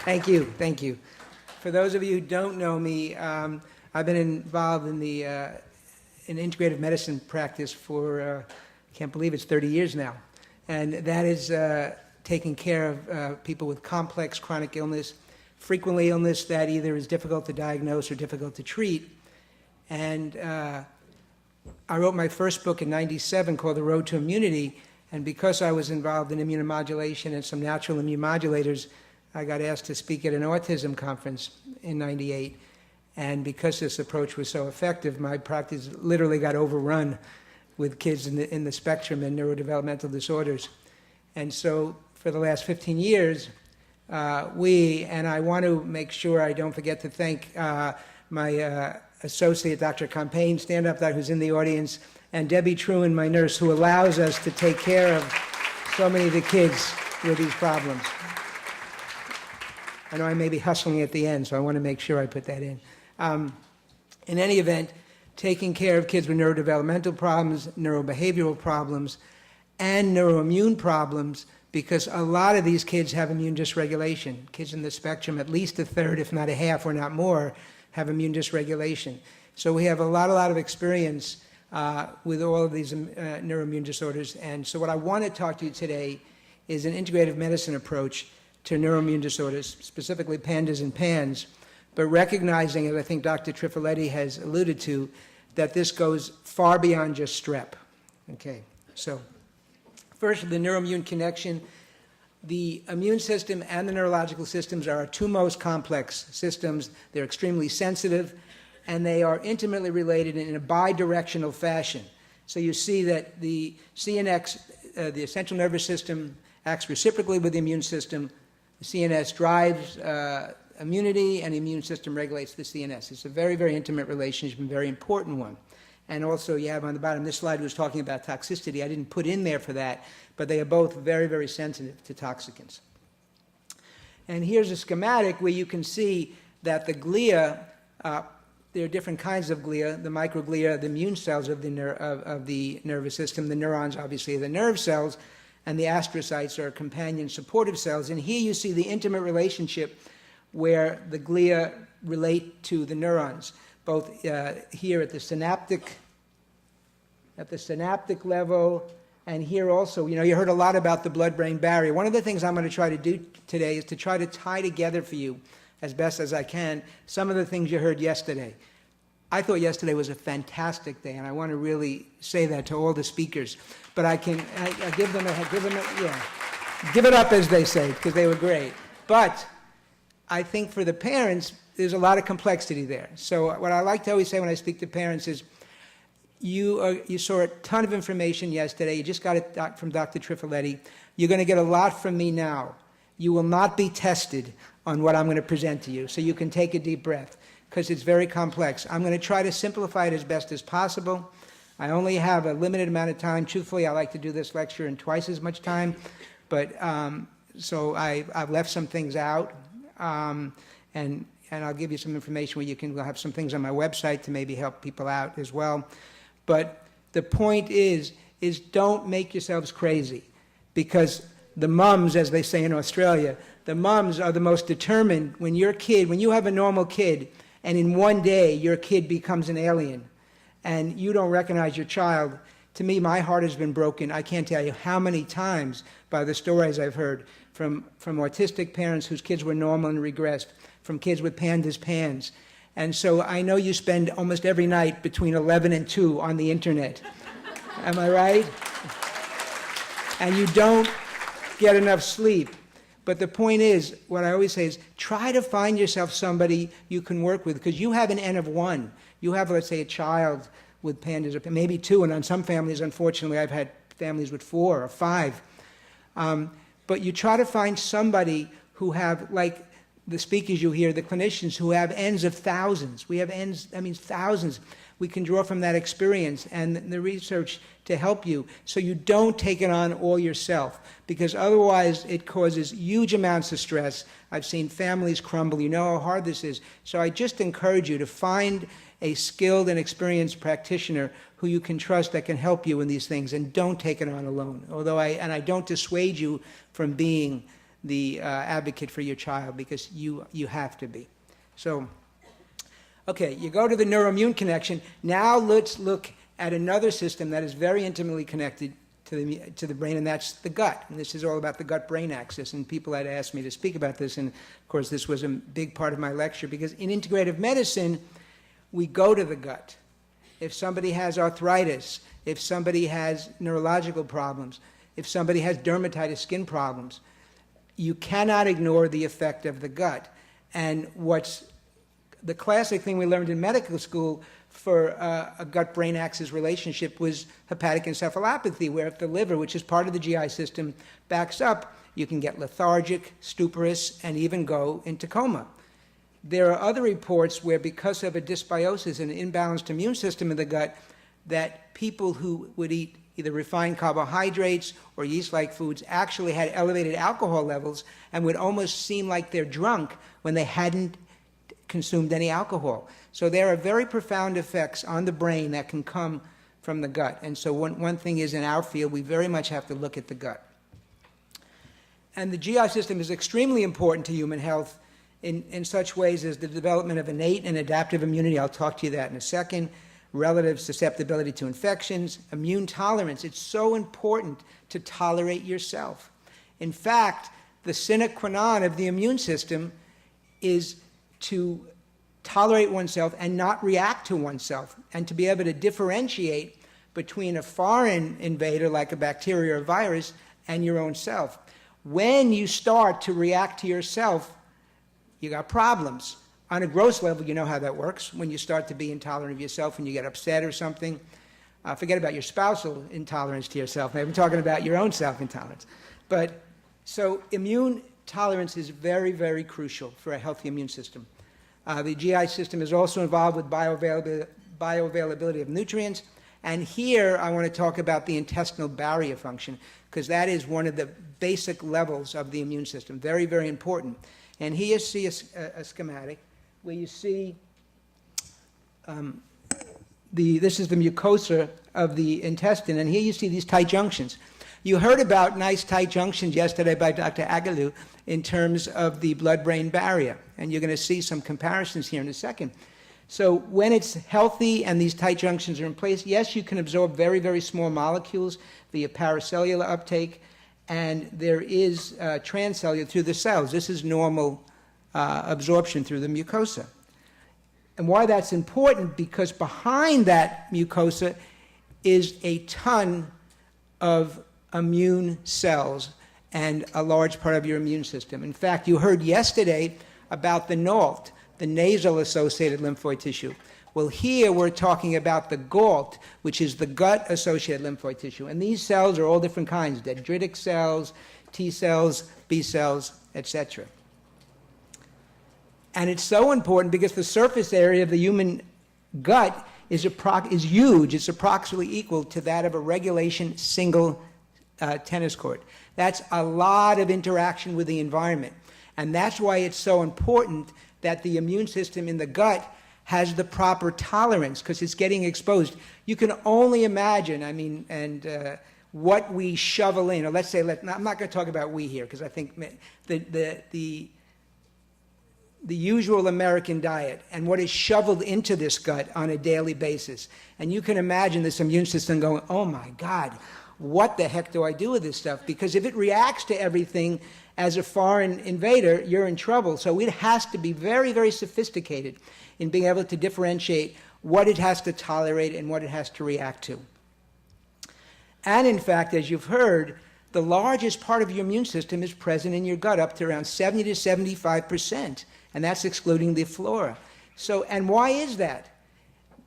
Thank you, thank you. For those of you who don't know me, I've been involved in the in integrative medicine practice for, I can't believe it's 30 years now. And that is taking care of people with complex chronic illness, frequently illness that either is difficult to diagnose or difficult to treat. And I wrote my first book in '97 called The Road to Immunity, and because I was involved in immunomodulation and some natural immune modulators, I got asked to speak at an autism conference in '98. And because this approach was so effective, my practice literally got overrun with kids in the spectrum and neurodevelopmental disorders. And so for the last 15 years, and I want to make sure I don't forget to thank my associate, Dr. Campaign, stand up, who's in the audience, and Debbie Truin, my nurse, who allows us to take care of so many of the kids with these problems. I know I may be hustling at the end, so I want to make sure I put that in. In any event, taking care of kids with neurodevelopmental problems, neurobehavioral problems, and neuroimmune problems, because a lot of these kids have immune dysregulation. Kids in the spectrum, at least a third, if not a half or not more, have immune dysregulation. So we have a lot of experience with all of these neuroimmune disorders. And so what I want to talk to you today is an integrative medicine approach to neuroimmune disorders, specifically PANDAS and PANS, but recognizing, as I think Dr. Trifoletti has alluded to, that this goes far beyond just strep. Okay, so first, the Neuro-Immune Connection. The immune system and the neurological systems are our two most complex systems. They're extremely sensitive, and they are intimately related in a bidirectional fashion. So you see that the CNS, the central nervous system, acts reciprocally with the immune system. The CNS drives immunity, and the immune system regulates the CNS. It's a very, very intimate relationship and very important one. And also you have on the bottom, this slide was talking about toxicity. I didn't put in there for that, but they are both very, very sensitive to toxicants. And here's a schematic where you can see that the glia, there are different kinds of glia, the microglia, the immune cells of the nervous system, the neurons obviously are the nerve cells, and the astrocytes are companion supportive cells. And here you see the intimate relationship where the glia relate to the neurons, both here at the synaptic level, and here also. You know, you heard a lot about the blood-brain barrier. One of the things I'm going to try to do today is to try to tie together for you, as best as I can, some of the things you heard yesterday. I thought yesterday was a fantastic day, and I want to really say that to all the speakers. But I give it up, as they say, because they were great. But I think for the parents, there's a lot of complexity there. So what I like to always say when I speak to parents is, you saw a ton of information yesterday. You just got it from Dr. Trifoletti. You're going to get a lot from me now. You will not be tested on what I'm going to present to you, so you can take a deep breath, because it's very complex. I'm going to try to simplify it as best as possible. I only have a limited amount of time. Truthfully, I like to do this lecture in twice as much time, but so I've left some things out, and I'll give you some information where you can have some things on my website to maybe help people out as well. But the point is don't make yourselves crazy, because the mums, as they say in Australia, the mums are the most determined. When you have a normal kid, and in one day your kid becomes an alien, and you don't recognize your child, to me, my heart has been broken. I can't tell you how many times by the stories I've heard from autistic parents whose kids were normal and regressed, from kids with PANDAS, PANS. And so I know you spend almost every night between 11 and 2 on the internet. Am I right? And you don't get enough sleep. But the point is, what I always say is, try to find yourself somebody you can work with, because you have an N of 1. You have, let's say, a child with PANDAS, or maybe 2, and on some families, unfortunately, I've had families with 4 or 5. But you try to find somebody who have, like the speakers you hear, the clinicians who have N's of thousands. We have N's, I mean thousands. We can draw from that experience and the research to help you, so you don't take it on all yourself, because otherwise it causes huge amounts of stress. I've seen families crumble. You know how hard this is. So I just encourage you to find a skilled and experienced practitioner who you can trust that can help you in these things, and don't take it on alone. Although I don't dissuade you from being the advocate for your child, because you have to be. So, okay, you go to the Neuro-Immune Connection. Now let's look at another system that is very intimately connected to the brain, and that's the gut. And this is all about the gut-brain axis, and people had asked me to speak about this, and of course this was a big part of my lecture, because in integrative medicine, we go to the gut. If somebody has arthritis, if somebody has neurological problems, if somebody has dermatitis, skin problems, you cannot ignore the effect of the gut. And what's the classic thing we learned in medical school for a gut-brain axis relationship was hepatic encephalopathy, where if the liver, which is part of the GI system, backs up, you can get lethargic, stuporous, and even go into coma. There are other reports where, because of a dysbiosis, an imbalanced immune system in the gut, that people who would eat either refined carbohydrates or yeast-like foods actually had elevated alcohol levels and would almost seem like they're drunk when they hadn't consumed any alcohol. So there are very profound effects on the brain that can come from the gut. And so one thing is, in our field, we very much have to look at the gut. And the GI system is extremely important to human health in such ways as the development of innate and adaptive immunity. I'll talk to you that in a second. Relative susceptibility to infections, immune tolerance. It's so important to tolerate yourself. In fact, the sine qua non of the immune system is to tolerate oneself and not react to oneself, and to be able to differentiate between a foreign invader like a bacteria or a virus and your own self. When you start to react to yourself, you got problems. On a gross level, you know how that works. When you start to be intolerant of yourself and you get upset or something, forget about your spousal intolerance to yourself. I'm talking about your own self-intolerance. But so immune tolerance is very, very crucial for a healthy immune system. The GI system is also involved with bioavailability of nutrients. And here I want to talk about the intestinal barrier function, because that is one of the basic levels of the immune system. Very, very important. And here you see a schematic where you see this is the mucosa of the intestine, and here you see these tight junctions. You heard about nice tight junctions yesterday by Dr. Agalou in terms of the blood-brain barrier, and you're going to see some comparisons here in a second. So when it's healthy and these tight junctions are in place, yes, you can absorb very, very small molecules via paracellular uptake, and there is transcellular through the cells. This is normal absorption through the mucosa. And why that's important, because behind that mucosa is a ton of immune cells and a large part of your immune system. In fact, you heard yesterday about the NALT, the nasal-associated lymphoid tissue. Well, here we're talking about the GALT, which is the gut-associated lymphoid tissue. And these cells are all different kinds: dendritic cells, T cells, B cells, etc. And it's so important because the surface area of the human gut is huge. It's approximately equal to that of a regulation single tennis court. That's a lot of interaction with the environment. And that's why it's so important that the immune system in the gut has the proper tolerance, because it's getting exposed. You can only imagine, what we shovel in, or let's say, I'm not going to talk about we here, because I think the usual American diet and what is shoveled into this gut on a daily basis. And you can imagine this immune system going, oh my God, what the heck do I do with this stuff? Because if it reacts to everything as a foreign invader, you're in trouble. So it has to be very, very sophisticated in being able to differentiate what it has to tolerate and what it has to react to. And in fact, as you've heard, the largest part of your immune system is present in your gut, up to around 70 to 75%, and that's excluding the flora. So, and why is that?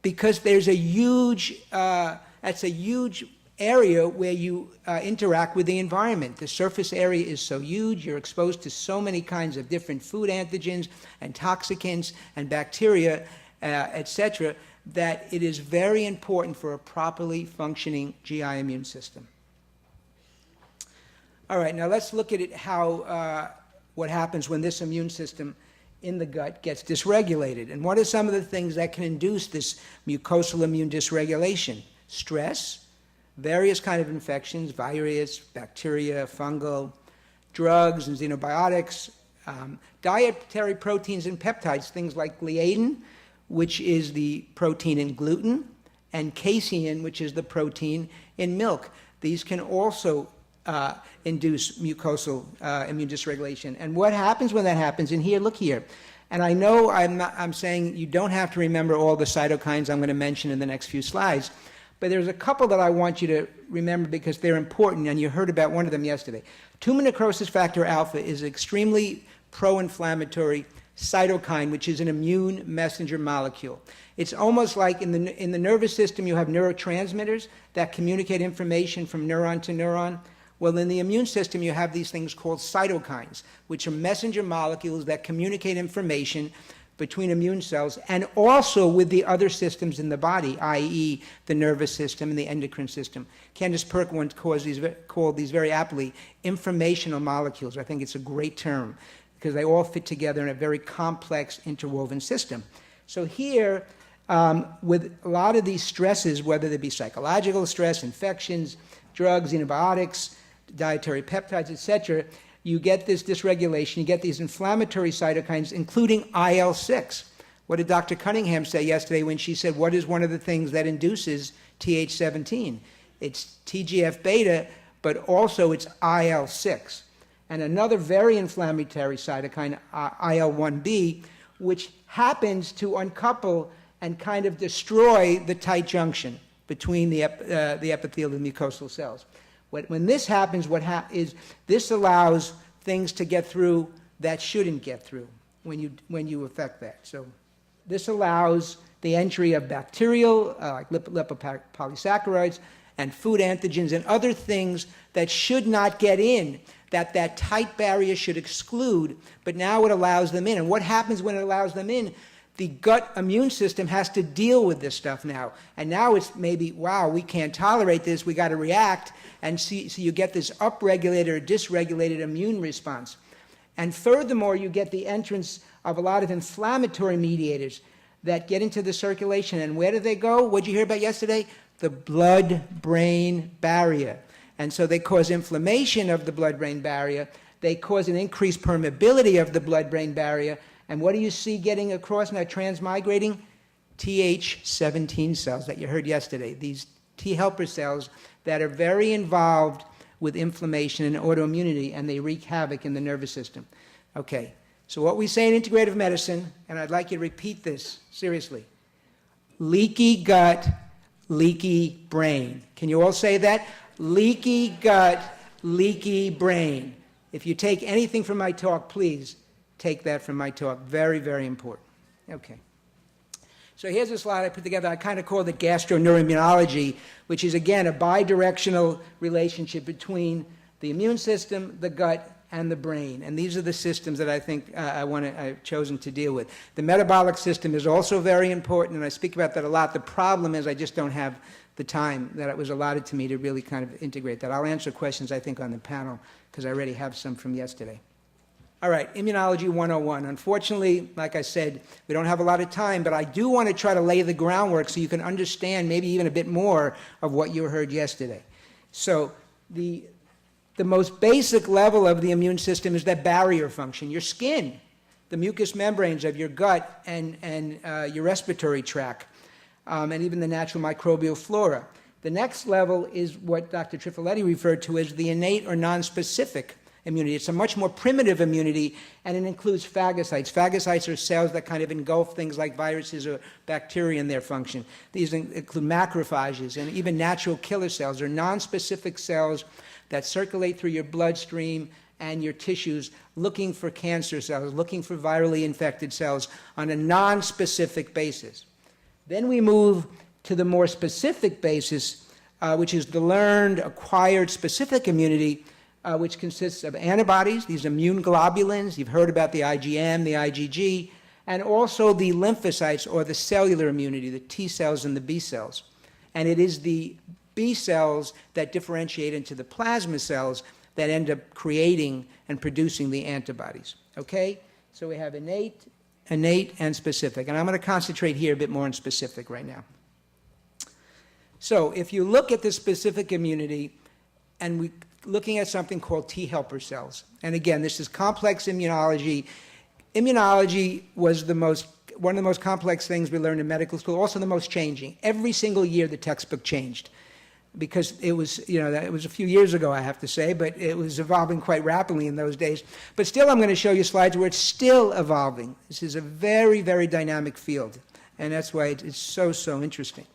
Because there's a huge, that's a huge area where you interact with the environment. The surface area is so huge, you're exposed to so many kinds of different food antigens and toxicants and bacteria, etc., that it is very important for a properly functioning GI immune system. All right, now let's look at it, how what happens when this immune system in the gut gets dysregulated. And what are some of the things that can induce this mucosal immune dysregulation? Stress, various kinds of infections, virus, bacteria, fungal, drugs and xenobiotics, dietary proteins and peptides, things like gliadin, which is the protein in gluten, and casein, which is the protein in milk. These can also induce mucosal immune dysregulation. And what happens when that happens? And here, look here. And I know I'm saying you don't have to remember all the cytokines I'm going to mention in the next few slides, but there's a couple that I want you to remember because they're important, and you heard about one of them yesterday. Tumor necrosis factor alpha is an extremely pro-inflammatory cytokine, which is an immune messenger molecule. It's almost like in the nervous system you have neurotransmitters that communicate information from neuron to neuron. Well, in the immune system, you have these things called cytokines, which are messenger molecules that communicate information between immune cells and also with the other systems in the body, i.e. the nervous system and the endocrine system. Candace Perk once called these very aptly informational molecules. I think it's a great term because they all fit together in a very complex interwoven system. So here, with a lot of these stresses, whether they be psychological stress, infections, drugs, antibiotics, dietary peptides, etc., you get this dysregulation, you get these inflammatory cytokines, including IL-6. What did Dr. Cunningham say yesterday when she said, what is one of the things that induces Th17? It's TGF-beta, but also it's IL-6. And another very inflammatory cytokine, IL-1B, which happens to uncouple and kind of destroy the tight junction between the epithelial and mucosal cells. When this happens, this allows things to get through that shouldn't get through when you affect that. So this allows the entry of bacterial, like lipopolysaccharides, and food antigens and other things that should not get in, that tight barrier should exclude, but now it allows them in. And what happens when it allows them in? The gut immune system has to deal with this stuff now. And now it's maybe, wow, we can't tolerate this, we got to react, and so you get this upregulated or dysregulated immune response. And furthermore, you get the entrance of a lot of inflammatory mediators that get into the circulation. And where do they go? What did you hear about yesterday? The blood-brain barrier. And so they cause inflammation of the blood-brain barrier. They cause an increased permeability of the blood-brain barrier. And what do you see getting across now, transmigrating? Th17 cells that you heard yesterday, these T helper cells that are very involved with inflammation and autoimmunity, and they wreak havoc in the nervous system. Okay, so what we say in integrative medicine, and I'd like you to repeat this seriously: leaky gut, leaky brain. Can you all say that? Leaky gut, leaky brain. If you take anything from my talk, please take that from my talk. Very, very important. Okay. So here's a slide I put together. I kind of call it gastroneuroimmunology, which is, again, a bidirectional relationship between the immune system, the gut, and the brain. And these are the systems that I think I've chosen to deal with. The metabolic system is also very important, and I speak about that a lot. The problem is I just don't have the time that it was allotted to me to really kind of integrate that. I'll answer questions, I think, on the panel, because I already have some from yesterday. All right, Immunology 101. Unfortunately, like I said, we don't have a lot of time, but I do want to try to lay the groundwork so you can understand maybe even a bit more of what you heard yesterday. So the most basic level of the immune system is that barrier function, your skin, the mucous membranes of your gut and your respiratory tract, and even the natural microbial flora. The next level is what Dr. Trifoletti referred to as the innate or nonspecific immunity. It's a much more primitive immunity, and it includes phagocytes. Phagocytes are cells that kind of engulf things like viruses or bacteria in their function. These include macrophages and even natural killer cells, or nonspecific cells that circulate through your bloodstream and your tissues looking for cancer cells, looking for virally infected cells on a nonspecific basis. Then we move to the more specific basis, which is the learned, acquired, specific immunity, which consists of antibodies, these immune globulins. You've heard about the IgM, the IgG, and also the lymphocytes, or the cellular immunity, the T cells and the B cells. And it is the B cells that differentiate into the plasma cells that end up creating and producing the antibodies. Okay? So we have innate, and specific. And I'm going to concentrate here a bit more on specific right now. So if you look at the specific immunity, and we looking at something called T helper cells. And again, this is complex immunology. Immunology was one of the most complex things we learned in medical school, also the most changing. Every single year the textbook changed because it was, it was a few years ago, I have to say, but it was evolving quite rapidly in those days. But still, I'm going to show you slides where it's still evolving. This is a very, very dynamic field, and that's why it's so, so interesting,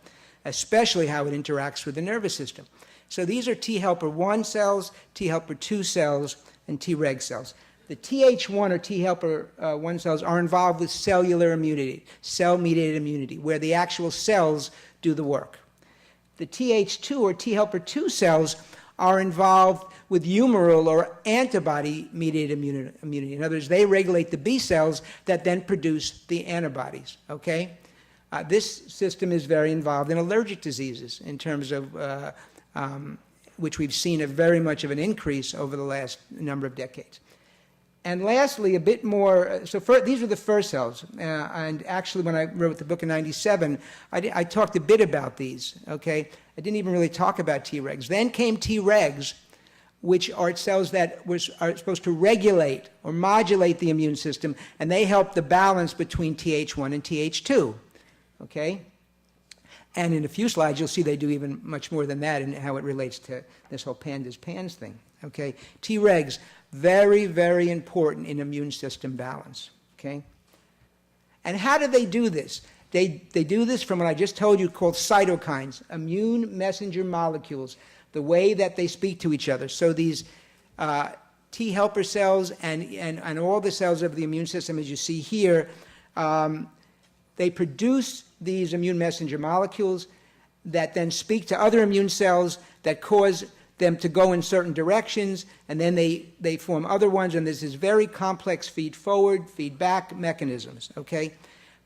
especially how it interacts with the nervous system. So these are T helper 1 cells, T helper 2 cells, and Treg cells. The Th1 or T helper 1 cells are involved with cellular immunity, cell-mediated immunity, where the actual cells do the work. The Th2 or T helper 2 cells are involved with humoral or antibody-mediated immunity. In other words, they regulate the B cells that then produce the antibodies, okay? This system is very involved in allergic diseases in terms of which we've seen very much of an increase over the last number of decades. And lastly, a bit more, these were the first cells, and actually when I wrote the book in '97, I talked a bit about these, okay? I didn't even really talk about Tregs. Then came Tregs, which are cells that are supposed to regulate or modulate the immune system, and they help the balance between Th1 and Th2, okay? And in a few slides, you'll see they do even much more than that and how it relates to this whole PANDAS PANS thing, okay? Tregs, very, very important in immune system balance, okay? And how do they do this? They do this from what I just told you called cytokines, immune messenger molecules, the way that they speak to each other. So these T helper cells and all the cells of the immune system, as you see here, they produce these immune messenger molecules that then speak to other immune cells that cause them to go in certain directions, and then they form other ones, and there's this very complex feed-forward, feedback mechanisms, okay?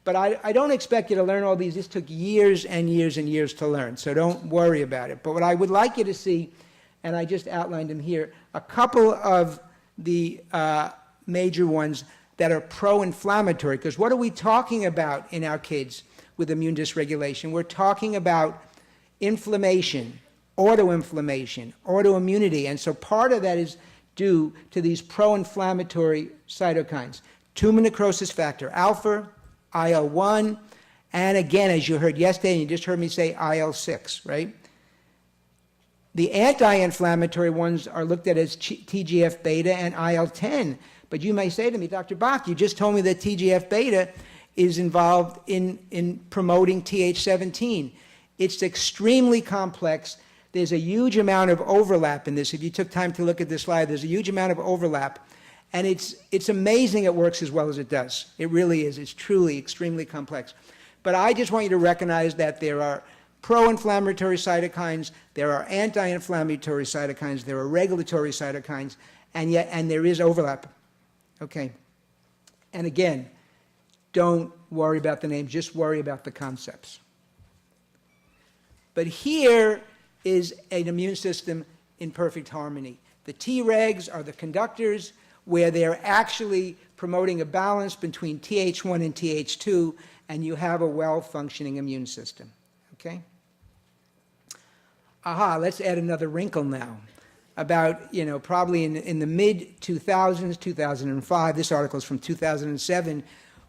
But I don't expect you to learn all these. This took years and years and years to learn, so don't worry about it. But what I would like you to see, and I just outlined them here, a couple of the major ones that are pro-inflammatory, because what are we talking about in our kids with immune dysregulation? We're talking about inflammation, autoinflammation, autoimmunity, and so part of that is due to these pro-inflammatory cytokines. Tumor necrosis factor alpha, IL-1, and again, as you heard yesterday, and you just heard me say IL-6, right? The anti-inflammatory ones are looked at as TGF-beta and IL-10, but you may say to me, Dr. Bock, you just told me that TGF-beta is involved in promoting Th17. It's extremely complex. There's a huge amount of overlap in this. If you took time to look at this slide, there's a huge amount of overlap. And it's amazing it works as well as it does. It really is. It's truly extremely complex. But I just want you to recognize that there are pro-inflammatory cytokines, there are anti-inflammatory cytokines, there are regulatory cytokines, and there is overlap. Okay. And again, don't worry about the names, just worry about the concepts. But here is an immune system in perfect harmony. The Tregs are the conductors, where they're actually promoting a balance between Th1 and Th2, and you have a well-functioning immune system, okay? Aha, let's add another wrinkle now. About, probably in the mid-2000s, 2005, this article is from 2007,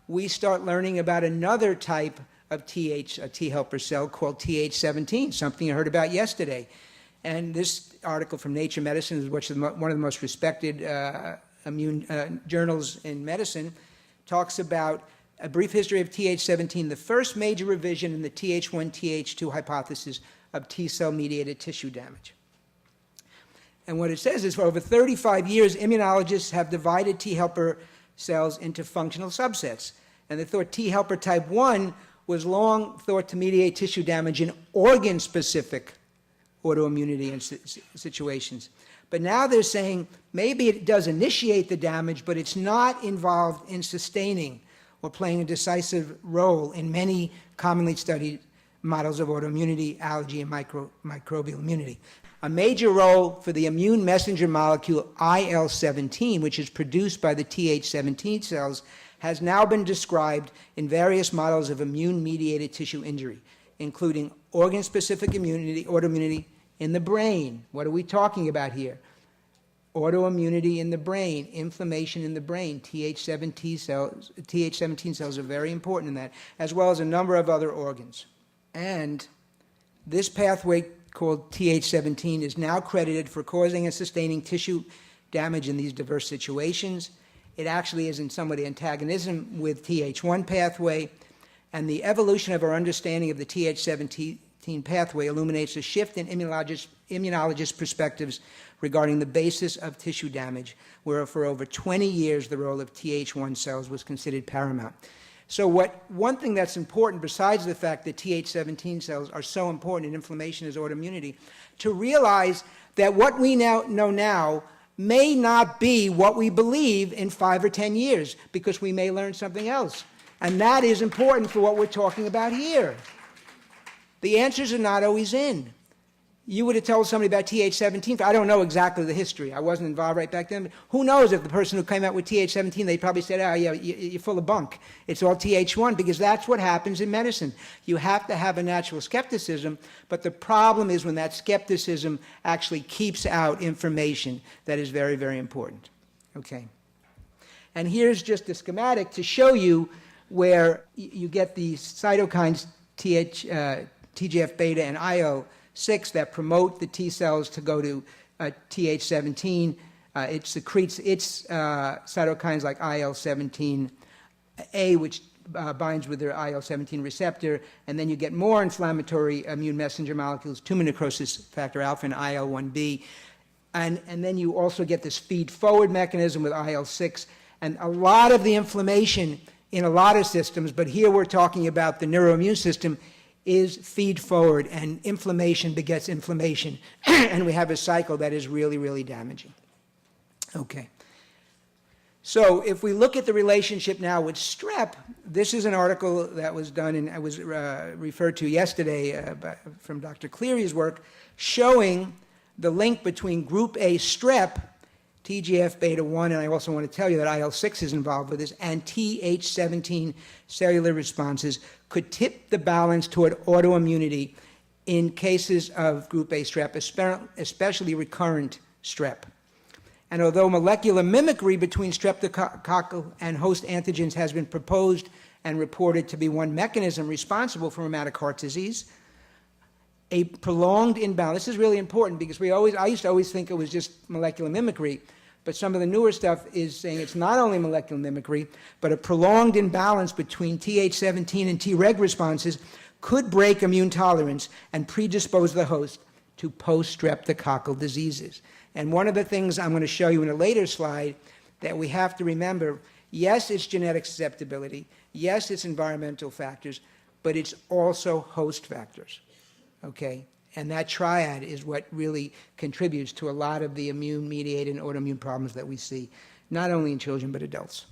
we start learning about another type of a T helper cell called Th17, something you heard about yesterday. And this article from Nature Medicine, which is one of the most respected immune journals in medicine, talks about a brief history of Th17, the first major revision in the Th1, Th2 hypothesis of T-cell mediated tissue damage. And what it says is for over 35 years, immunologists have divided T helper cells into functional subsets. And they thought T helper type 1 was long thought to mediate tissue damage in organ-specific autoimmunity and situations. But now they're saying maybe it does initiate the damage, but it's not involved in sustaining or playing a decisive role in many commonly studied models of autoimmunity, allergy, and microbial immunity. A major role for the immune messenger molecule IL-17, which is produced by the Th17 cells, has now been described in various models of immune-mediated tissue injury, including organ-specific immunity, autoimmunity in the brain. What are we talking about here? autoimmunity in the brain, inflammation in the brain. Th17 cells are very important in that, as well as a number of other organs. And this pathway called Th17 is now credited for causing and sustaining tissue damage in these diverse situations. It actually is in somewhat antagonism with Th1 pathway, and the evolution of our understanding of the Th17 pathway illuminates a shift in immunologist perspectives regarding the basis of tissue damage, where for over 20 years the role of Th1 cells was considered paramount. So one thing that's important, besides the fact that Th17 cells are so important in inflammation as autoimmunity, to realize that what we now know now may not be what we believe in 5 or 10 years, because we may learn something else. And that is important for what we're talking about here. The answers are not always in. You would have told somebody about Th17. I don't know exactly the history. I wasn't involved right back then. But who knows if the person who came out with Th17, they probably said, oh, yeah, you're full of bunk. It's all Th1, because that's what happens in medicine. You have to have a natural skepticism, but the problem is when that skepticism actually keeps out information that is very, very important. Okay. And here's just a schematic to show you where you get these cytokines, TGF-beta and IL-6, that promote the T cells to go to Th17. It secretes its cytokines like IL-17A, which binds with their IL-17 receptor, and then you get more inflammatory immune messenger molecules, tumor necrosis factor alpha and IL-1B. And then you also get this feed-forward mechanism with IL-6, and a lot of the inflammation in a lot of systems, but here we're talking about the neuroimmune system, is feed-forward, and inflammation begets inflammation, and we have a cycle that is really, really damaging. Okay. So if we look at the relationship now with strep, this is an article that was done, and I was referred to yesterday from Dr. Cleary's work, showing the link between group A strep, TGF-beta1, and I also want to tell you that IL-6 is involved with this, and Th17 cellular responses could tip the balance toward autoimmunity in cases of group A strep, especially recurrent strep. And although molecular mimicry between streptococcal and host antigens has been proposed and reported to be one mechanism responsible for rheumatic heart disease, a prolonged imbalance, this is really important because I used to always think it was just molecular mimicry, but some of the newer stuff is saying it's not only molecular mimicry, but a prolonged imbalance between Th17 and Treg responses could break immune tolerance and predispose the host to post-streptococcal diseases. And one of the things I'm going to show you in a later slide that we have to remember, yes, it's genetic susceptibility, yes, it's environmental factors, but it's also host factors. Okay, and that triad is what really contributes to a lot of the immune-mediated and autoimmune problems that we see, not only in children but adults.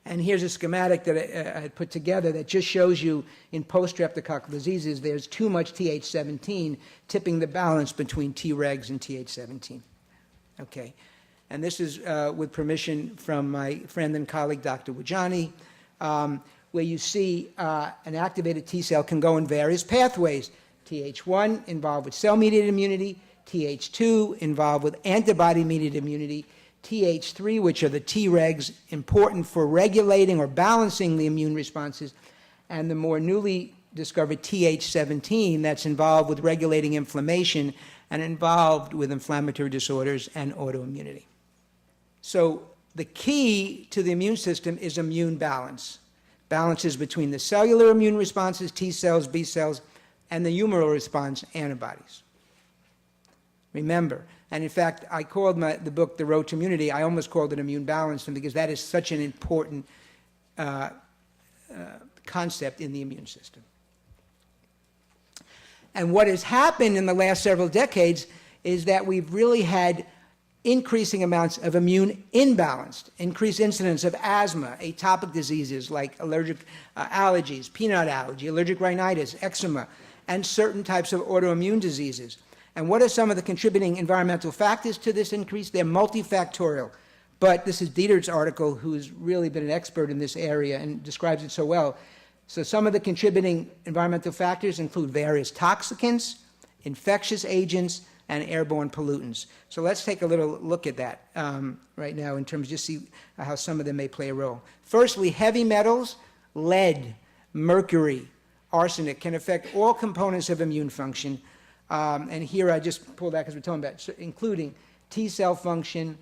And here's a schematic that I put together that just shows you in post-streptococcal diseases there's too much Th17 tipping the balance between Tregs and Th17. Okay, and this is with permission from my friend and colleague Dr. Wajani, where you see an activated T cell can go in various pathways. Th1 involved with cell-mediated immunity, Th2 involved with antibody-mediated immunity, Th3, which are the Tregs, important for regulating or balancing the immune responses, and the more newly discovered Th17 that's involved with regulating inflammation and involved with inflammatory disorders and autoimmunity. So the key to the immune system is immune balance. Balances between the cellular immune responses, T cells, B cells, and the humoral response, antibodies. Remember, and in fact, I called the book The Road to Immunity, I almost called it Immune Balance, because that is such an important concept in the immune system. And what has happened in the last several decades is that we've really had increasing amounts of immune imbalance, increased incidence of asthma, atopic diseases like allergic allergies, peanut allergy, allergic rhinitis, eczema, and certain types of autoimmune diseases. And what are some of the contributing environmental factors to this increase? They're multifactorial. But this is Dieter's article, who's really been an expert in this area and describes it so well. So some of the contributing environmental factors include various toxicants, infectious agents, and airborne pollutants. So let's take a little look at that right now in terms of just see how some of them may play a role. Firstly, heavy metals, lead, mercury, arsenic can affect all components of immune function. And here I just pulled that because we're talking about, including T cell function,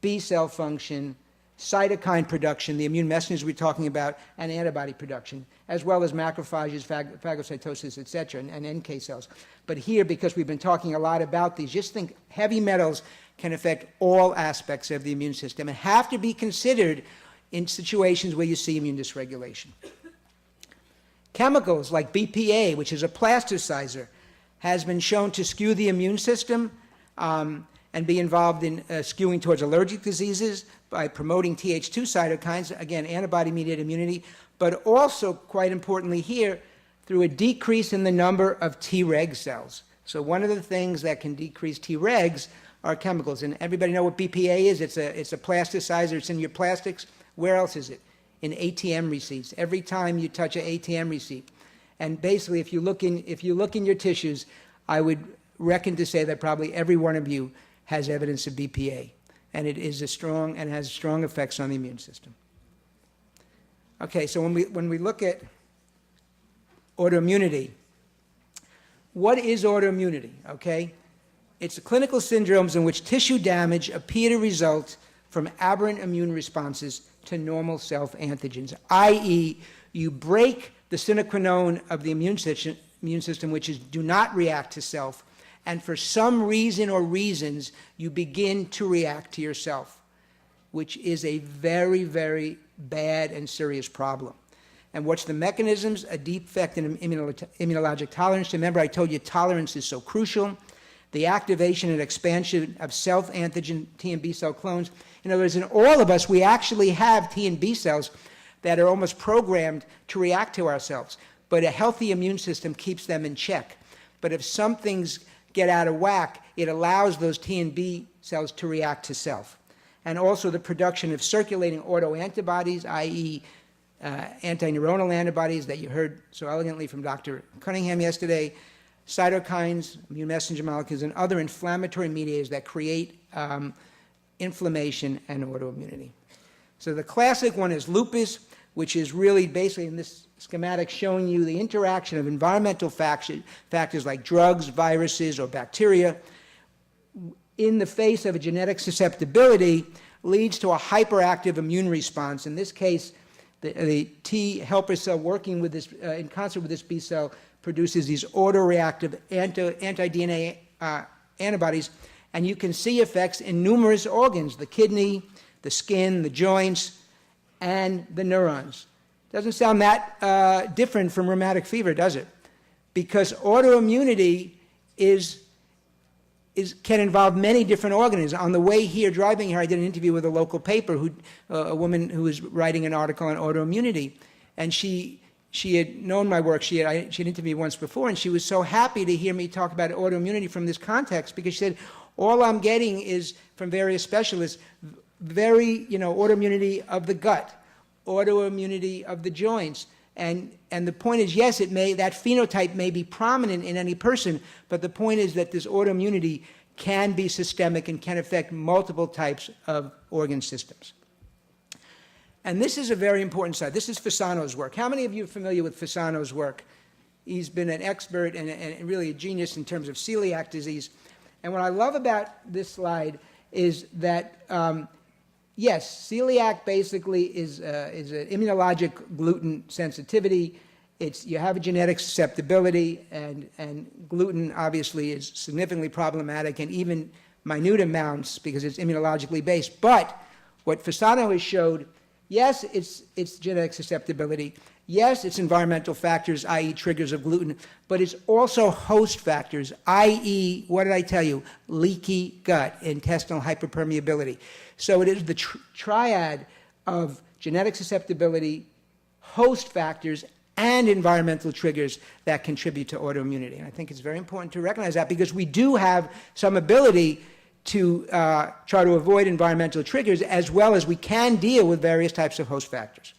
B cell function, cytokine production, the immune messengers we're talking about, and antibody production, as well as macrophages, phagocytosis, et cetera, and NK cells. But here, because we've been talking a lot about these, just think heavy metals can affect all aspects of the immune system and have to be considered in situations where you see immune dysregulation. Chemicals like BPA, which is a plasticizer, has been shown to skew the immune system and be involved in skewing towards allergic diseases by promoting Th2 cytokines, again, antibody-mediated immunity, but also, quite importantly here, through a decrease in the number of Treg cells. So one of the things that can decrease Tregs are chemicals. And everybody know what BPA is? It's a plasticizer. It's in your plastics. Where else is it? In ATM receipts. Every time you touch an ATM receipt. And basically, if you look in your tissues, I would reckon to say that probably every one of you has evidence of BPA, and it is has strong effects on the immune system. Okay, so when we look at autoimmunity, what is autoimmunity? Okay, it's the clinical syndromes in which tissue damage appear to result from aberrant immune responses to normal self-antigens, i.e., you break the sine qua non of the immune system, which is do not react to self, and for some reason or reasons, you begin to react to yourself, which is a very, very bad and serious problem. And what's the mechanisms? A defect in immunologic tolerance. Remember, I told you tolerance is so crucial. The activation and expansion of self-antigen T and B cell clones. In other words, in all of us, we actually have T and B cells that are almost programmed to react to ourselves. But a healthy immune system keeps them in check. But if some things get out of whack, it allows those T and B cells to react to self. And also the production of circulating autoantibodies, i.e. Anti-neuronal antibodies that you heard so elegantly from Dr. Cunningham yesterday, cytokines, immune messenger molecules, and other inflammatory mediators that create inflammation and autoimmunity. So the classic one is lupus, which is really basically in this schematic showing you the interaction of environmental factors like drugs, viruses, or bacteria in the face of a genetic susceptibility leads to a hyperactive immune response. In this case, the T helper cell working with this, in concert with this B cell produces these autoreactive anti-DNA antibodies, and you can see effects in numerous organs, the kidney, the skin, the joints, and the neurons. Doesn't sound that different from rheumatic fever, does it? Because autoimmunity can involve many different organs. On the way here, driving here, I did an interview with a local paper, a woman who was writing an article on autoimmunity, and she had known my work. She had interviewed me once before, and she was so happy to hear me talk about autoimmunity from this context, because she said, all I'm getting is, from various specialists, autoimmunity of the gut, autoimmunity of the joints. And the point is, yes, that phenotype may be prominent in any person, but the point is that this autoimmunity can be systemic and can affect multiple types of organ systems. And this is a very important side. This is Fasano's work. How many of you are familiar with Fasano's work? He's been an expert and really a genius in terms of celiac disease. And what I love about this slide is that yes, celiac basically is an immunologic gluten sensitivity. You have a genetic susceptibility, and gluten obviously is significantly problematic, and even minute amounts because it's immunologically based. But what Fasano has showed, yes, it's genetic susceptibility. Yes, it's environmental factors, i.e. triggers of gluten, but it's also host factors, i.e., what did I tell you? Leaky gut, intestinal hyperpermeability. So it is the triad of genetic susceptibility, host factors, and environmental triggers that contribute to autoimmunity. And I think it's very important to recognize that, because we do have some ability to try to avoid environmental triggers, as well as we can deal with various types of host factors.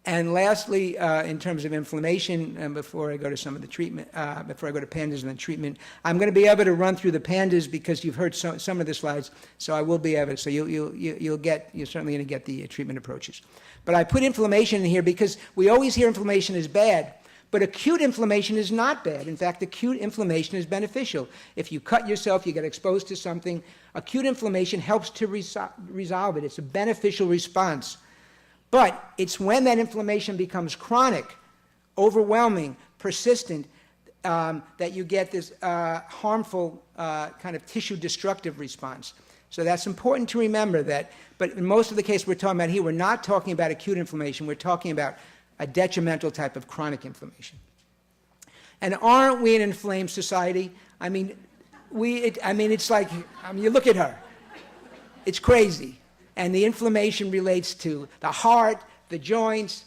And lastly, in terms of inflammation, and before I go to some of the treatment, before I go to PANDAS and then treatment, I'm going to be able to run through the PANDAS because you've heard some of the slides, so I will be able to. So you're certainly going to get the treatment approaches. But I put inflammation in here because we always hear inflammation is bad, but acute inflammation is not bad. In fact, acute inflammation is beneficial. If you cut yourself, you get exposed to something, acute inflammation helps to resolve it. It's a beneficial response. But it's when that inflammation becomes chronic, overwhelming, persistent, that you get this harmful kind of tissue destructive response. So that's important to remember that. But in most of the cases we're talking about here, we're not talking about acute inflammation. We're talking about a detrimental type of chronic inflammation. And aren't we an inflamed society? I mean, it's like, you look at her. It's crazy. And the inflammation relates to the heart, the joints,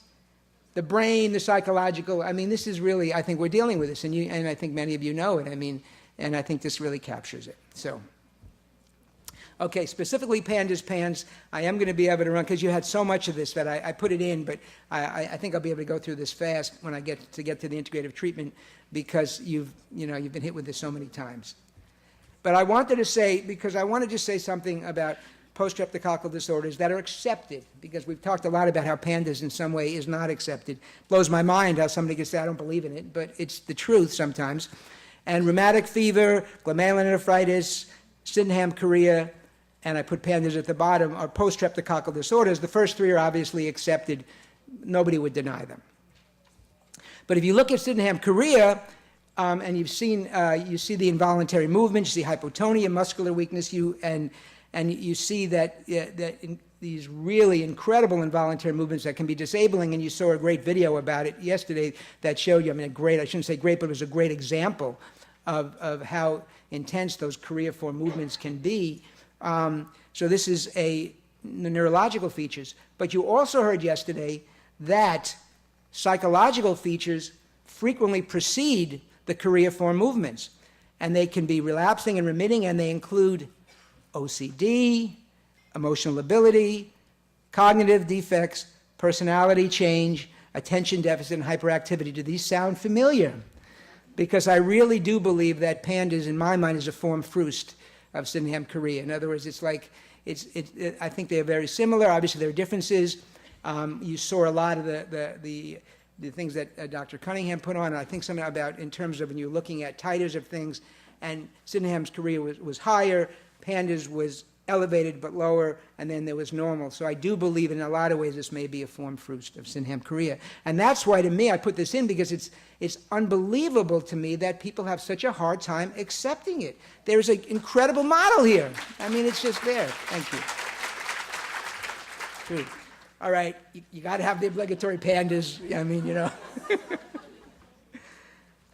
the brain, the psychological. I mean, this is really, I think we're dealing with this, and I think many of you know it. I mean, and I think this really captures it. So, okay, specifically PANDAS, I am going to be able to run, because you had so much of this that I put it in, but I think I'll be able to go through this fast when I get to the integrative treatment, because you've been hit with this so many times. But I wanted to say, because I wanted to say something about post-streptococcal disorders that are accepted, because we've talked a lot about how PANDAS in some way is not accepted. Blows my mind how somebody can say, I don't believe in it, but it's the truth sometimes. And rheumatic fever, glomerulonephritis, Sydenham Chorea, and I put PANDAS at the bottom, are post-streptococcal disorders. The first three are obviously accepted. Nobody would deny them. But if you look at Sydenham Chorea, and you see the involuntary movement, you see hypotonia, muscular weakness, and you see that these really incredible involuntary movements that can be disabling, and you saw a great video about it yesterday that showed you, I shouldn't say great, but it was a great example of how intense those choreiform movements can be. So this is the neurological features. But you also heard yesterday that psychological features frequently precede the choreiform movements, and they can be relapsing and remitting, and they include OCD, emotional ability, cognitive defects, personality change, attention deficit, and hyperactivity. Do these sound familiar? Because I really do believe that PANDAS, in my mind, is a form fruste of Sydenham Chorea. In other words, I think they're very similar. Obviously, there are differences. You saw a lot of the things that Dr. Cunningham put on, and I think something about in terms of when you're looking at titers of things, and Sydenham's Chorea was higher, PANDAS was elevated but lower, and then there was normal. So I do believe in a lot of ways this may be a form fruste of Sydenham Chorea. And that's why, to me, I put this in, because it's unbelievable to me that people have such a hard time accepting it. There's an incredible model here. I mean, it's just there. Thank you. Good. All right, you got to have the obligatory PANDAS. I mean,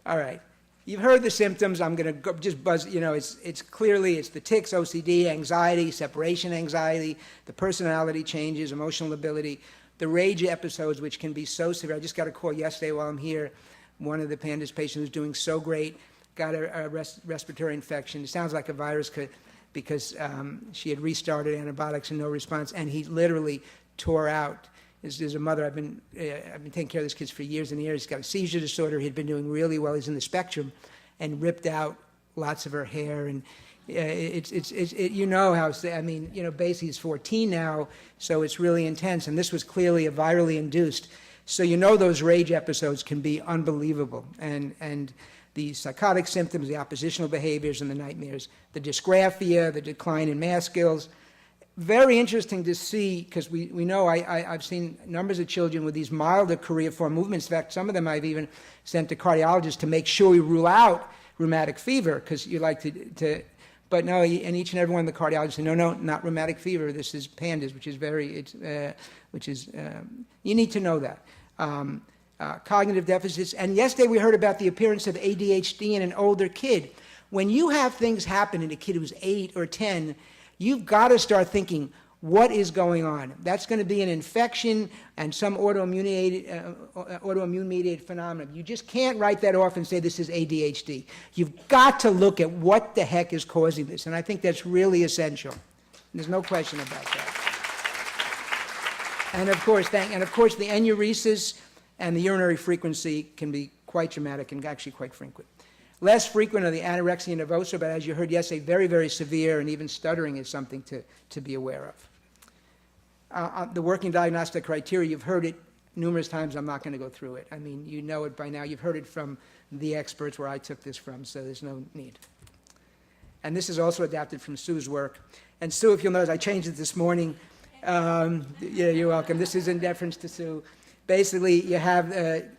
All right. You've heard the symptoms. I'm going to just buzz. It's clearly the tics, OCD, anxiety, separation anxiety, the personality changes, emotional ability, the rage episodes, which can be so severe. I just got a call yesterday while I'm here. One of the PANDAS patients was doing so great, got a respiratory infection. It sounds like a virus because she had restarted antibiotics and no response, and he literally tore out. There's a mother, I've been taking care of this kid for years and years. He's got a seizure disorder. He'd been doing really well. He's in the spectrum, and ripped out lots of her hair. And basically he's 14 now, so it's really intense. And this was clearly a virally induced. So those rage episodes can be unbelievable. And the psychotic symptoms, the oppositional behaviors, and the nightmares, the dysgraphia, the decline in math skills. Very interesting to see, because we know I've seen numbers of children with these milder choreiform movements. In fact, some of them I've even sent to cardiologists to make sure we rule out rheumatic fever, because you like to but no, and each and every one of the cardiologists say, no, not rheumatic fever, this is PANDAS, which is you need to know that. Cognitive deficits, and yesterday we heard about the appearance of ADHD in an older kid. When you have things happen in a kid who's 8 or 10, you've got to start thinking, what is going on? That's going to be an infection and some autoimmune-mediated phenomenon. You just can't write that off and say this is ADHD. You've got to look at what the heck is causing this, and I think that's really essential. There's no question about that. And of course, the enuresis and the urinary frequency can be quite dramatic and actually quite frequent. Less frequent are the anorexia nervosa, but as you heard yesterday, very, very severe, and even stuttering is something to be aware of. The working diagnostic criteria, you've heard it numerous times. I'm not going to go through it. I mean, you know it by now. You've heard it from the experts where I took this from, so there's no need. And this is also adapted from Sue's work. And Sue, if you'll notice, I changed it this morning. Yeah, you're welcome. This is in deference to Sue. Basically, you have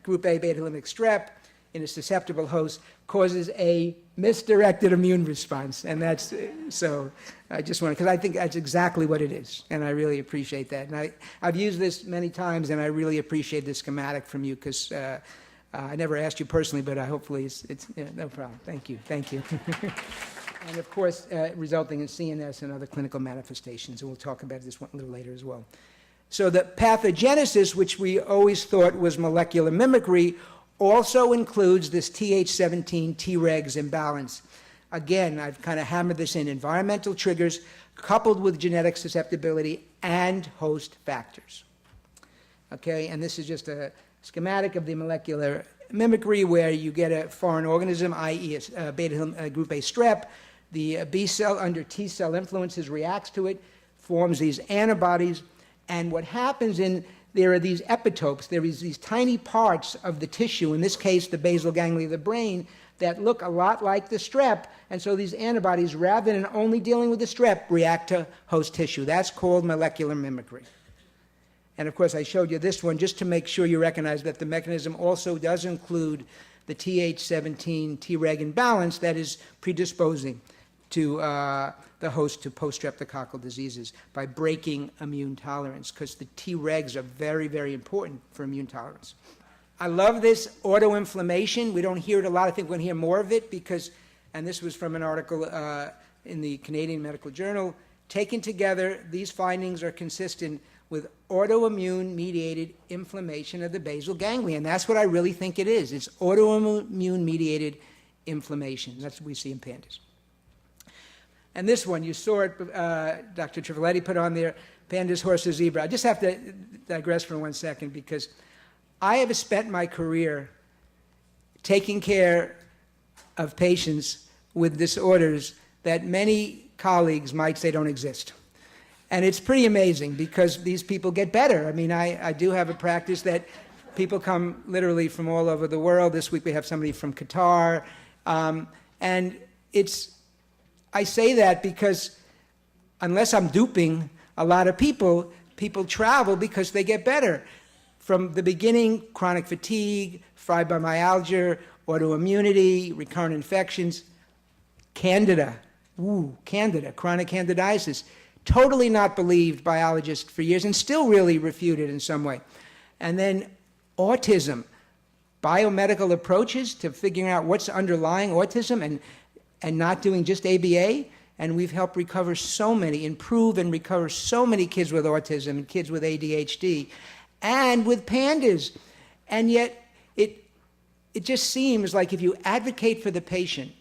group A beta-hemolytic strep in a susceptible host causes a misdirected immune response. And that's, so I just want to, because I think that's exactly what it is. And I really appreciate that. And I've used this many times, and I really appreciate this schematic from you, because I never asked you personally, but hopefully it's yeah, no problem. Thank you. Thank you. And of course, resulting in CNS and other clinical manifestations. And we'll talk about this one a little later as well. So the pathogenesis, which we always thought was molecular mimicry, also includes this Th17 Tregs imbalance. Again, I've kind of hammered this in: environmental triggers coupled with genetic susceptibility and host factors. Okay, and this is just a schematic of the molecular mimicry where you get a foreign organism, i.e. group A strep. The B cell, under T cell influences, reacts to it, forms these antibodies, and what happens there are these epitopes, there is these tiny parts of the tissue, in this case the basal ganglia of the brain, that look a lot like the strep, and so these antibodies, rather than only dealing with the strep, react to host tissue. That's called molecular mimicry. And of course I showed you this one just to make sure you recognize that the mechanism also does include the Th17 Treg imbalance that is predisposing to the host to post-streptococcal diseases by breaking immune tolerance, because the Tregs are very, very important for immune tolerance. I love this autoinflammation. We don't hear it a lot. I think we're going to hear more of it because, and this was from an article in the Canadian Medical Journal, taken together, these findings are consistent with autoimmune-mediated inflammation of the basal ganglia. And that's what I really think it is. It's autoimmune-mediated inflammation. That's what we see in pandas. And this one, you saw it, Dr. Trivoletti put on there, pandas, horse, or zebra. I just have to digress for 1 second, because I have spent my career taking care of patients with disorders that many colleagues might say don't exist. And it's pretty amazing, because these people get better. I mean, I do have a practice that people come literally from all over the world. This week we have somebody from Qatar. And I say that because unless I'm duping a lot of people travel because they get better. From the beginning, chronic fatigue, fibromyalgia, autoimmunity, recurrent infections, Candida, chronic candidiasis, totally not believed biologists for years and still really refuted in some way. And then autism, biomedical approaches to figuring out what's underlying autism and not doing just ABA, and we've helped improve and recover so many kids with autism and kids with ADHD, and with pandas. And yet, it just seems like if you advocate for the patient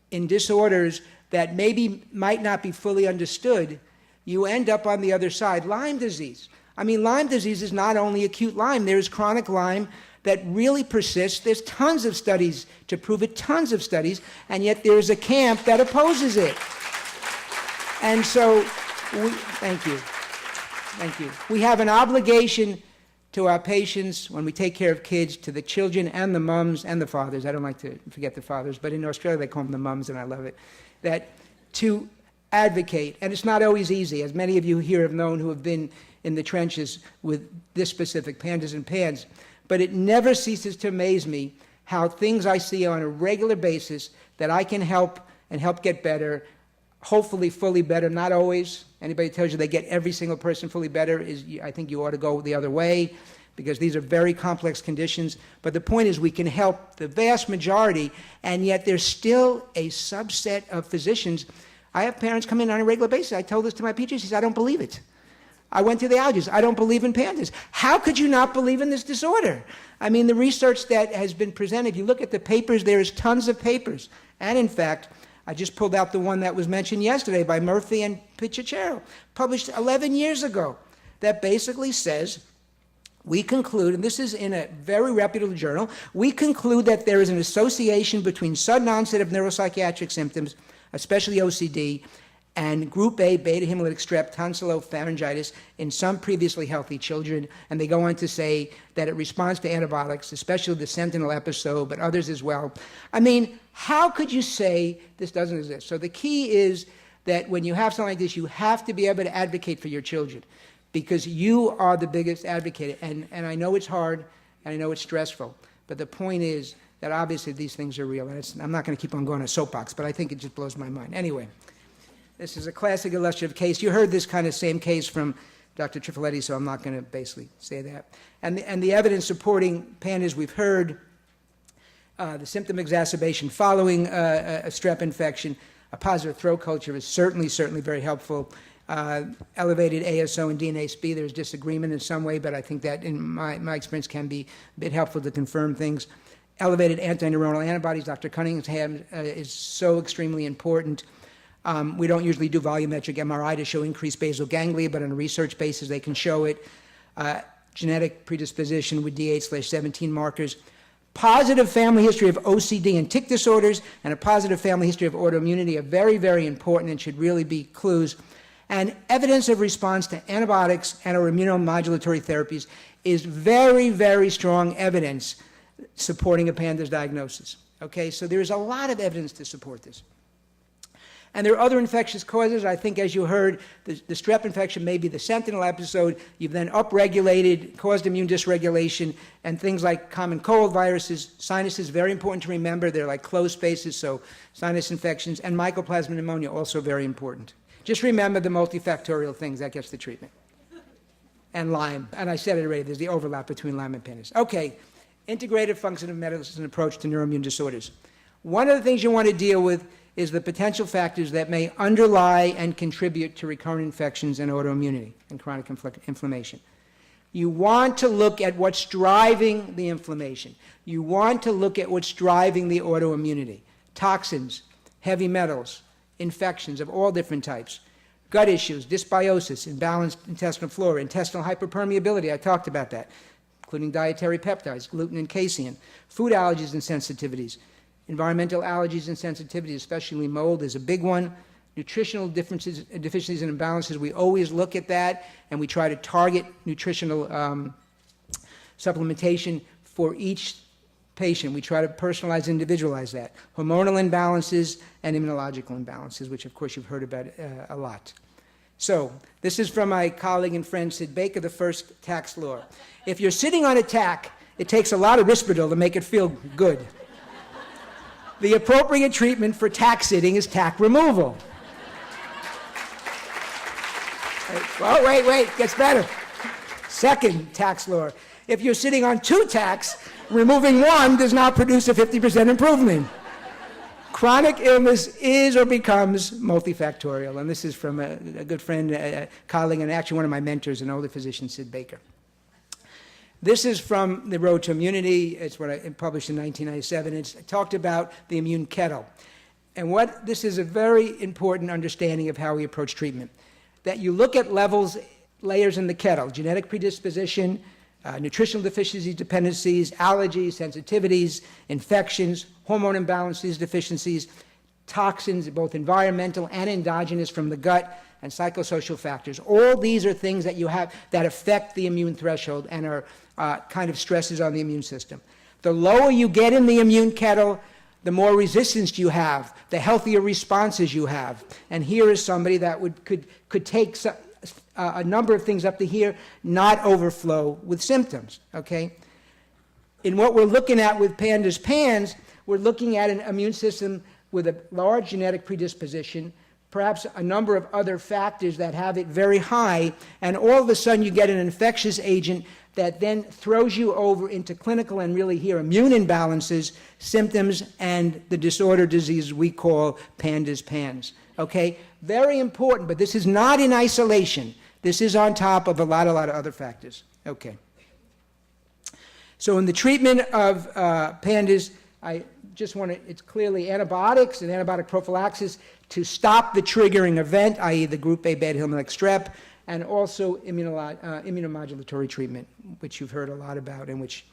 in disorders that might not be fully understood, you end up on the other side. Lyme disease. I mean, Lyme disease is not only acute Lyme, there's chronic Lyme that really persists. There's tons of studies to prove it, and yet there's a camp that opposes it. And so, thank you. We have an obligation to our patients when we take care of kids, to the children and the mums and the fathers. I don't like to forget the fathers, but in Australia they call them the mums, and I love it. That to advocate, and it's not always easy, as many of you here have known who have been in the trenches with this specific pandas and PANS. But it never ceases to amaze me how things I see on a regular basis that I can help and help get better, hopefully fully better, not always. Anybody tells you they get every single person fully better, I think you ought to go the other way, because these are very complex conditions. But the point is we can help the vast majority, and yet there's still a subset of physicians. I have parents come in on a regular basis. I told this to my pediatrician. He says, I don't believe it. I went to the allergist. I don't believe in pandas. How could you not believe in this disorder? I mean, the research that has been presented, you look at the papers, there's tons of papers. And in fact, I just pulled out the one that was mentioned yesterday by Murphy and Pichachero, published 11 years ago. that basically says, we conclude, and this is in a very reputable journal, we conclude that there is an association between sudden onset of neuropsychiatric symptoms, especially OCD, and group A beta hemolytic strep tonsillopharyngitis in some previously healthy children. And they go on to say that it responds to antibiotics, especially the sentinel episode, but others as well. I mean, how could you say this doesn't exist? So the key is that when you have something like this, you have to be able to advocate for your children, because you are the biggest advocate. And I know it's hard, and I know it's stressful, but the point is that obviously these things are real. And I'm not going to keep on going on a soapbox, but I think it just blows my mind. Anyway, this is a classic illustrative case. You heard this kind of same case from Dr. Trifoletti, so I'm not going to basically say that. And the evidence supporting PANDAS we've heard, the symptom exacerbation following a strep infection, a positive throat culture is certainly very helpful. Elevated ASO and DNase-B, there's disagreement in some way, but I think that in my experience can be a bit helpful to confirm things. Elevated anti-neuronal antibodies, Dr. Cunningham is so extremely important. We don't usually do volumetric MRI to show increased basal ganglia, but on a research basis they can show it. Genetic predisposition with D8/17 markers. Positive family history of OCD and tic disorders, and a positive family history of autoimmunity are very important and should really be clues. And evidence of response to antibiotics and or immunomodulatory therapies is very strong evidence supporting a PANDAS diagnosis. Okay, so there's a lot of evidence to support this. And there are other infectious causes. I think, as you heard, the strep infection may be the sentinel episode. You've then upregulated, caused immune dysregulation, and things like common cold viruses, sinuses, very important to remember. They're like closed spaces, so sinus infections, and mycoplasma pneumonia, also very important. Just remember the multifactorial things, that gets the treatment. And Lyme, and I said it already, there's the overlap between Lyme and PANDAS. Okay, integrative functional medicine approach to neuroimmune disorders. One of the things you want to deal with is the potential factors that may underlie and contribute to recurrent infections and autoimmunity and chronic inflammation. You want to look at what's driving the inflammation. You want to look at what's driving the autoimmunity. Toxins, heavy metals, infections of all different types, gut issues, dysbiosis, imbalanced intestinal flora, intestinal hyperpermeability, I talked about that, including dietary peptides, gluten and casein, food allergies and sensitivities, environmental allergies and sensitivities, especially mold is a big one, nutritional deficiencies and imbalances, we always look at that, and we try to target nutritional supplementation for each patient. We try to personalize, individualize that. Hormonal imbalances and immunological imbalances, which of course you've heard about a lot. So this is from my colleague and friend Sid Baker, the first tax law. If you're sitting on a tack, it takes a lot of Risperdal to make it feel good. The appropriate treatment for tack sitting is tack removal. Oh, wait, gets better. Second tax law. If you're sitting on two tacks, removing one does not produce a 50% improvement. Chronic illness is or becomes multifactorial. And this is from a good friend, a colleague, and actually one of my mentors, an older physician, Sid Baker. This is from The Road to Immunity. It's what I published in 1997. It's talked about the immune kettle. And this is a very important understanding of how we approach treatment. That you look at layers in the kettle, genetic predisposition, nutritional deficiencies, dependencies, allergies, sensitivities, infections, hormone imbalances, deficiencies, toxins, both environmental and endogenous from the gut, and psychosocial factors. All these are things that you have that affect the immune threshold and are kind of stresses on the immune system. The lower you get in the immune kettle, the more resistance you have, the healthier responses you have. And here is somebody that could take a number of things up to here, not overflow with symptoms, okay? In what we're looking at with PANDAS PANS, we're looking at an immune system with a large genetic predisposition, perhaps a number of other factors that have it very high, and all of a sudden you get an infectious agent that then throws you over into clinical and really here immune imbalances, symptoms, and the disorder disease we call PANDAS PANS. Okay? Very important, but this is not in isolation. This is on top of a lot of other factors. Okay. So in the treatment of PANDAS, I just want to, it's clearly antibiotics and antibiotic prophylaxis to stop the triggering event, i.e. the group A beta hemolytic strep, and also immunomodulatory treatment, which you've heard a lot about, and which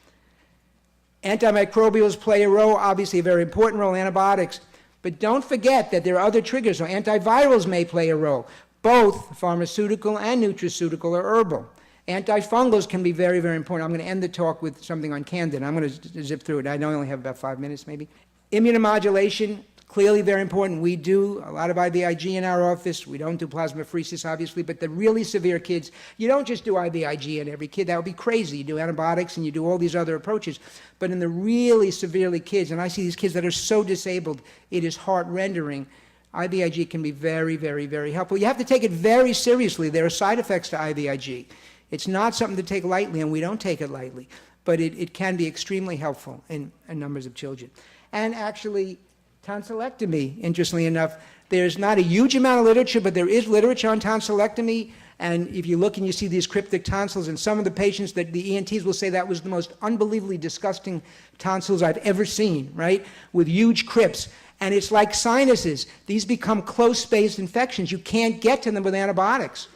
antimicrobials play a role, obviously a very important role, antibiotics. But don't forget that there are other triggers, so antivirals may play a role. Both pharmaceutical and nutraceutical or herbal. Antifungals can be very, very important. I'm going to end the talk with something on Candida. I'm going to zip through it. I know I only have about 5 minutes, maybe. Immunomodulation, clearly very important. We do a lot of IVIG in our office. We don't do plasmapheresis, obviously, but the really severe kids, you don't just do IVIG in every kid. That would be crazy. You do antibiotics and you do all these other approaches. But in the really severely kids, and I see these kids that are so disabled, it is heart-rendering. IVIG can be very, very, very helpful. You have to take it very seriously. There are side effects to IVIG. It's not something to take lightly, and we don't take it lightly, but it can be extremely helpful in numbers of children. And actually, tonsillectomy, interestingly enough, there's not a huge amount of literature, but there is literature on tonsillectomy, and if you look and you see these cryptic tonsils, and some of the patients, that the ENTs will say that was the most unbelievably disgusting tonsils I've ever seen, right, with huge crypts. And it's like sinuses. These become close-spaced infections. You can't get to them with antibiotics.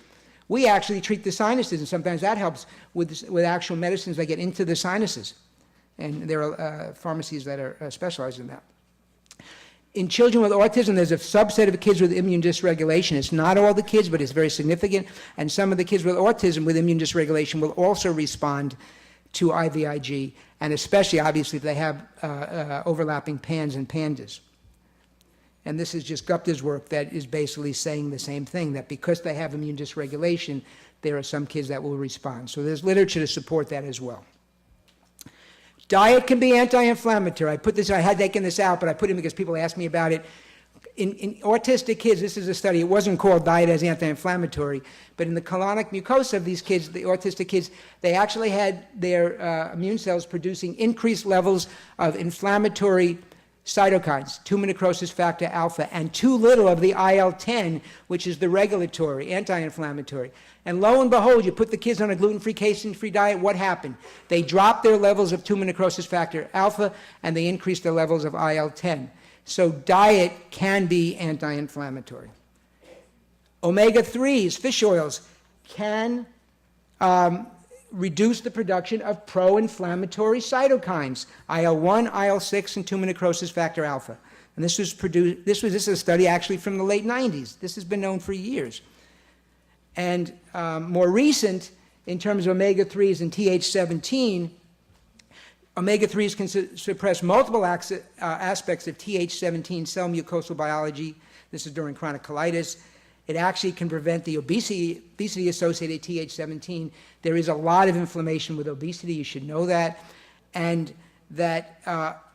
We actually treat the sinuses, and sometimes that helps with actual medicines that get into the sinuses. And there are pharmacies that are specialized in that. In children with autism, there's a subset of kids with immune dysregulation. It's not all the kids, but it's very significant. And some of the kids with autism with immune dysregulation will also respond to IVIG, and especially, obviously, if they have overlapping PANS and PANDAS. And this is just Gupta's work that is basically saying the same thing, that because they have immune dysregulation, there are some kids that will respond. So there's literature to support that as well. Diet can be anti-inflammatory. I had taken this out, but I put it in because people asked me about it. In autistic kids, this is a study, it wasn't called diet as anti-inflammatory, but in the colonic mucosa of these kids, the autistic kids, they actually had their immune cells producing increased levels of inflammatory cytokines, tumor necrosis factor alpha, and too little of the IL-10, which is the regulatory, anti-inflammatory. And lo and behold, you put the kids on a gluten-free, casein-free diet, what happened? They dropped their levels of tumor necrosis factor alpha, and they increased their levels of IL-10. So diet can be anti-inflammatory. Omega-3s, fish oils, can reduce the production of pro-inflammatory cytokines, IL-1, IL-6, and tumor necrosis factor alpha. And this is a study actually from the late 90s. This has been known for years. And more recent, in terms of omega-3s and Th17, omega-3s can suppress multiple aspects of Th17 cell mucosal biology. This is during chronic colitis. It actually can prevent the obesity-associated Th17. There is a lot of inflammation with obesity. You should know that. And that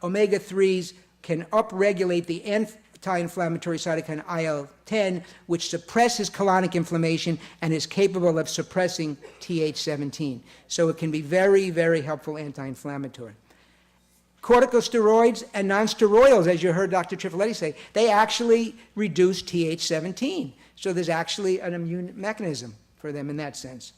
omega-3s can upregulate the anti-inflammatory cytokine IL-10, which suppresses colonic inflammation and is capable of suppressing Th17. So it can be very, very helpful anti-inflammatory. Corticosteroids and nonsteroidals, as you heard Dr. Trifoletti say, they actually reduce Th17. So there's actually an immune mechanism for them in that sense.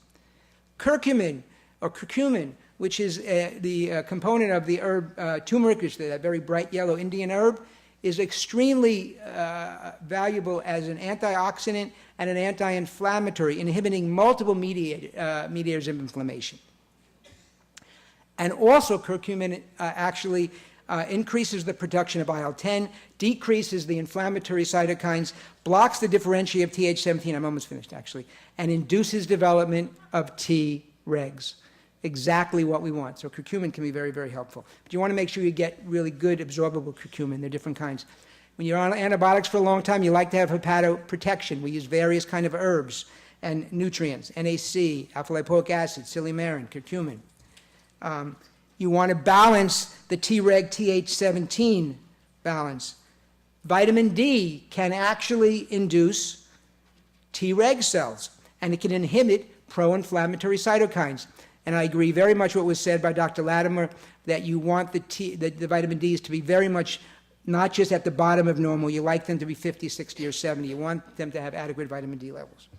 Curcumin, or curcumin, which is the component of the herb turmeric, which is that very bright yellow Indian herb, is extremely valuable as an antioxidant and an anti-inflammatory, inhibiting multiple mediators of inflammation. And also curcumin actually increases the production of IL-10, decreases the inflammatory cytokines, blocks the differentiation of Th17, I'm almost finished actually, and induces development of Tregs. Exactly what we want. So curcumin can be very, very helpful. But you want to make sure you get really good absorbable curcumin. There are different kinds. When you're on antibiotics for a long time, you like to have hepatoprotection. We use various kind of herbs and nutrients, NAC, alpha-lipoic acid, silymarin, curcumin. You want to balance the Treg Th17 balance. Vitamin D can actually induce Treg cells, and it can inhibit pro-inflammatory cytokines. And I agree very much what was said by Dr. Latimer, that you want the vitamin Ds to be very much not just at the bottom of normal. You like them to be 50, 60, or 70. You want them to have adequate vitamin D levels.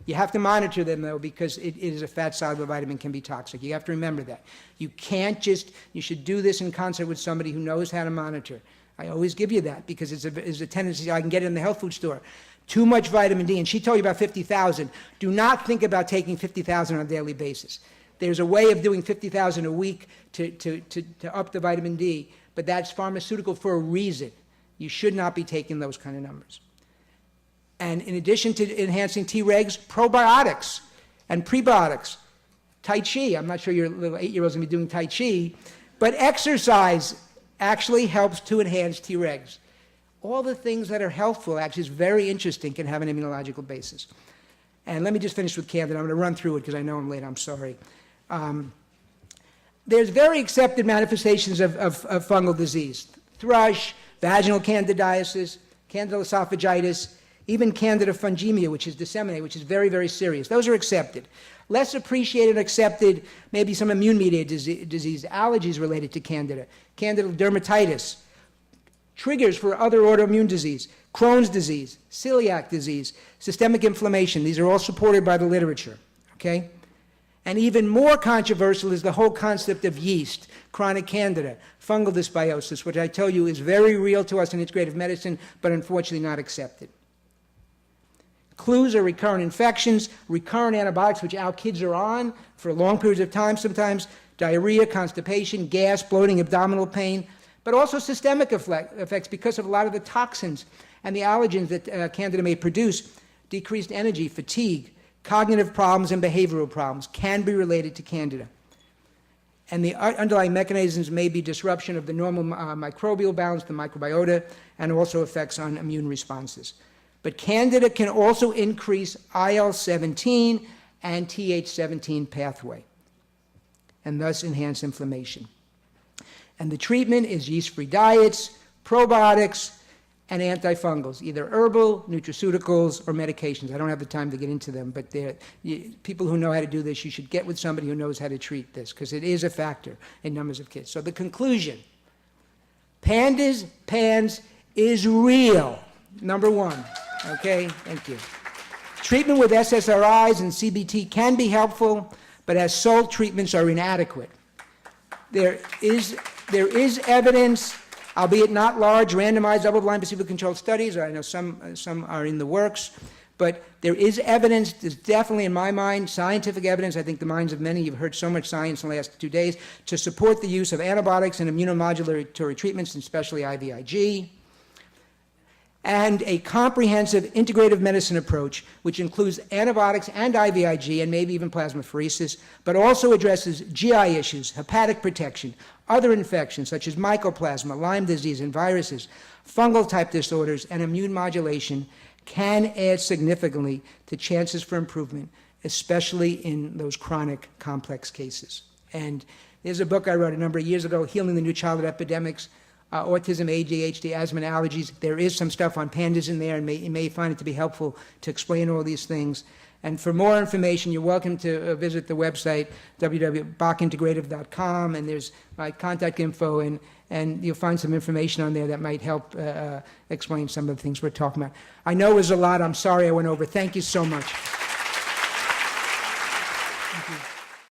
You have to monitor them, though, because it is a fat-soluble vitamin, can be toxic. You have to remember that. You can't just, you should do this in concert with somebody who knows how to monitor. I always give you that because it's a tendency, I can get it in the health food store. Too much vitamin D, and she told you about 50,000. Do not think about taking 50,000 on a daily basis. There's a way of doing 50,000 a week to up the vitamin D, but that's pharmaceutical for a reason. You should not be taking those kind of numbers. And in addition to enhancing Tregs, probiotics and prebiotics. Tai Chi, I'm not sure your little 8-year-old's going to be doing Tai Chi, but exercise actually helps to enhance Tregs. All the things that are helpful, actually is very interesting, can have an immunological basis. And let me just finish with Candida. I'm going to run through it because I know I'm late, I'm sorry. There's very accepted manifestations of fungal disease. Thrush, vaginal candidiasis, Candida esophagitis, even Candida fungemia, which is disseminated, which is very, very serious. Those are accepted. Less appreciated and accepted, maybe some immune-mediated disease, allergies related to Candida, Candida dermatitis, triggers for other autoimmune disease, Crohn's disease, celiac disease, systemic inflammation. These are all supported by the literature, okay? And even more controversial is the whole concept of yeast, chronic Candida, fungal dysbiosis, which I tell you is very real to us in integrative medicine, but unfortunately not accepted. Clues are recurrent infections, recurrent antibiotics, which our kids are on for long periods of time sometimes, diarrhea, constipation, gas, bloating, abdominal pain, but also systemic effects because of a lot of the toxins and the allergens that Candida may produce. Decreased energy, fatigue, cognitive problems, and behavioral problems can be related to Candida. And the underlying mechanisms may be disruption of the normal microbial balance, the microbiota, and also effects on immune responses. But Candida can also increase IL-17 and Th17 pathway, and thus enhance inflammation. And the treatment is yeast-free diets, probiotics, and antifungals, either herbal, nutraceuticals, or medications. I don't have the time to get into them, but people who know how to do this, you should get with somebody who knows how to treat this, because it is a factor in numbers of kids. So the conclusion, PANDAS is real, number one. Okay, thank you. Treatment with SSRIs and CBT can be helpful, but as sole treatments are inadequate. There is evidence, albeit not large, randomized, double-blind, placebo-controlled studies. I know some are in the works, but there is evidence. There's definitely, in my mind, scientific evidence. I think the minds of many, you've heard so much science in the last 2 days, to support the use of antibiotics and immunomodulatory treatments, and especially IVIG. And a comprehensive integrative medicine approach, which includes antibiotics and IVIG, and maybe even plasmapheresis, but also addresses GI issues, hepatic protection, other infections such as mycoplasma, Lyme disease, and viruses, fungal-type disorders, and immune modulation, can add significantly to chances for improvement, especially in those chronic, complex cases. And there's a book I wrote a number of years ago, Healing the New Childhood Epidemics, autism, ADHD, asthma, and allergies. There is some stuff on PANDAS in there, and you may find it to be helpful to explain all these things. And for more information, you're welcome to visit the website, www.bockintegrative.com, and there's my contact info, and you'll find some information on there that might help explain some of the things we're talking about. I know it was a lot. I'm sorry I went over. Thank you so much.